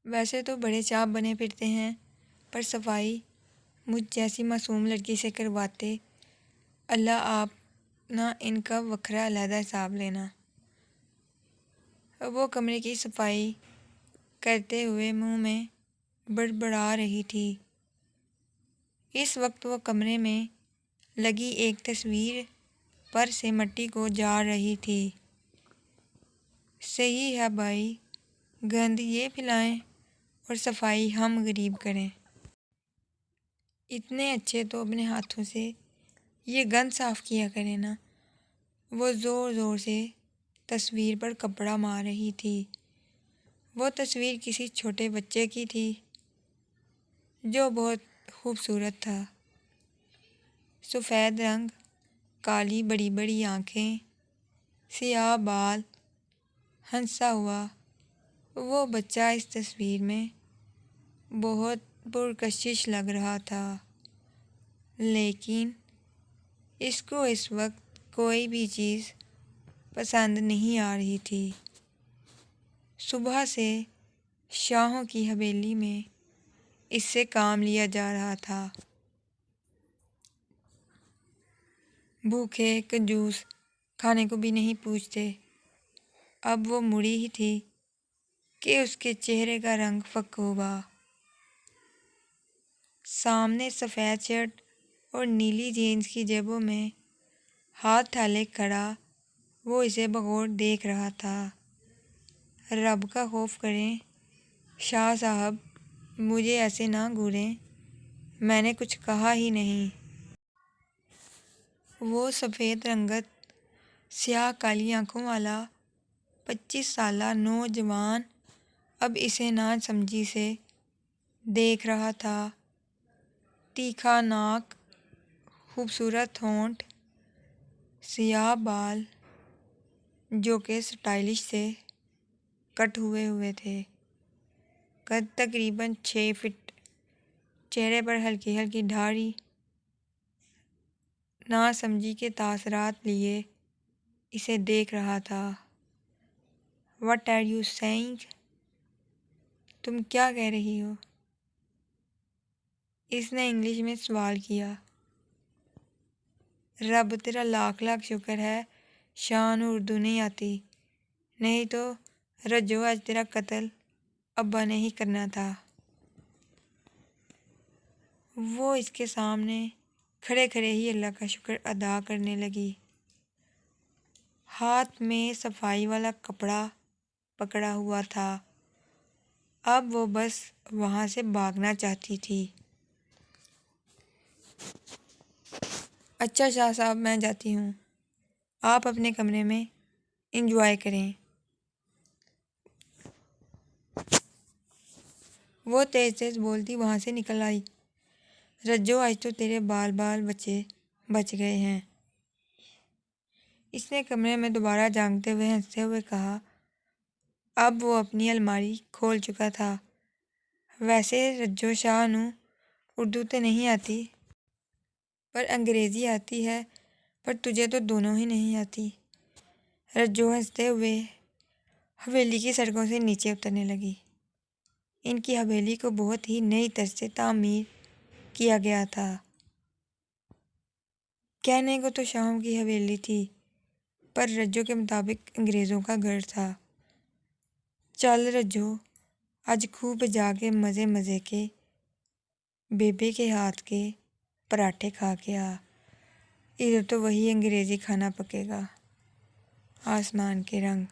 ویسے تو بڑے چاپ بنے پھرتے ہیں، پر صفائی مجھ جیسی معصوم لڑکی سے کرواتے۔ اللہ آپ نہ ان کا وکھرا علیحدہ حساب لینا۔ وہ کمرے کی صفائی کرتے ہوئے منہ میں بڑبڑا رہی تھی۔ اس وقت وہ کمرے میں لگی ایک تصویر پر سے مٹی کو جھاڑ رہی تھی۔ صحیح ہے بھائی، گند یہ پھیلائیں اور صفائی ہم غریب کریں۔ اتنے اچھے تو اپنے ہاتھوں سے یہ گند صاف کیا کریں نا۔ وہ زور زور سے تصویر پر کپڑا مار رہی تھی۔ وہ تصویر کسی چھوٹے بچے کی تھی جو بہت خوبصورت تھا۔ سفید رنگ، کالی بڑی بڑی آنکھیں، سیاہ بال، ہنسا ہوا۔ وہ بچہ اس تصویر میں بہت پرکشش لگ رہا تھا، لیکن اس کو اس وقت کوئی بھی چیز پسند نہیں آ رہی تھی۔ صبح سے شاہوں کی حویلی میں اس سے کام لیا جا رہا تھا۔ بھوکے کنجوس کھانے کو بھی نہیں پوچھتے۔ اب وہ مڑی ہی تھی کہ اس کے چہرے کا رنگ فک ہوا۔ سامنے سفید شرٹ اور نیلی جینس کی جیبوں میں ہاتھ تھالے کھڑا وہ اسے بغور دیکھ رہا تھا۔ رب کا خوف کریں شاہ صاحب، مجھے ایسے نہ گھوریں، میں نے کچھ کہا ہی نہیں۔ وہ سفید رنگت، سیاہ کالی آنکھوں والا 25 سالہ نوجوان اب اسے نہ سمجھی سے دیکھ رہا تھا۔ تیکھا ناک، خوبصورت ہونٹ، سیاہ بال جو کہ سٹائلش سے کٹ ہوئے تھے، قد تقریباً 6 فٹ، چہرے پر ہلکی ہلکی داڑھی۔ نہ سمجھی کے تاثرات لیے اسے دیکھ رہا تھا۔ What are you saying؟ تم کیا کہہ رہی ہو؟ اس نے انگلش میں سوال کیا۔ رب تیرا لاکھ لاکھ شکر ہے شان اردو نہیں آتی، نہیں تو رجو آج تیرا قتل ابا نے ہی کرنا تھا۔ وہ اس کے سامنے کھڑے کھڑے ہی اللہ کا شکر ادا کرنے لگی۔ ہاتھ میں صفائی والا کپڑا پکڑا ہوا تھا۔ اب وہ بس وہاں سے بھاگنا چاہتی تھی۔ اچھا شاہ صاحب، میں جاتی ہوں، آپ اپنے کمرے میں انجوائے کریں۔ وہ تیز تیز بولتی وہاں سے نکل آئی۔ رجو آج تو تیرے بال بچ گئے ہیں، اس نے کمرے میں دوبارہ جھانکتے ہوئے ہنستے ہوئے کہا۔ اب وہ اپنی الماری کھول چکا تھا۔ ویسے رجو شاہ نو اردو تے نہیں آتی، پر انگریزی آتی ہے، پر تجھے تو دونوں ہی نہیں آتی۔ رجو ہنستے ہوئے حویلی کی سڑکوں سے نیچے اترنے لگی۔ ان کی حویلی کو بہت ہی نئی طرز سے تعمیر کیا گیا تھا۔ کہنے کو تو شاہوں کی حویلی تھی، پر رجو کے مطابق انگریزوں کا گھر تھا۔ چل رجو، آج خوب جا کے مزے کے بیبے کے ہاتھ کے پراٹھے کھا کے آ، ادھر تو وہی انگریزی کھانا پکے گا۔ آسمان کے رنگ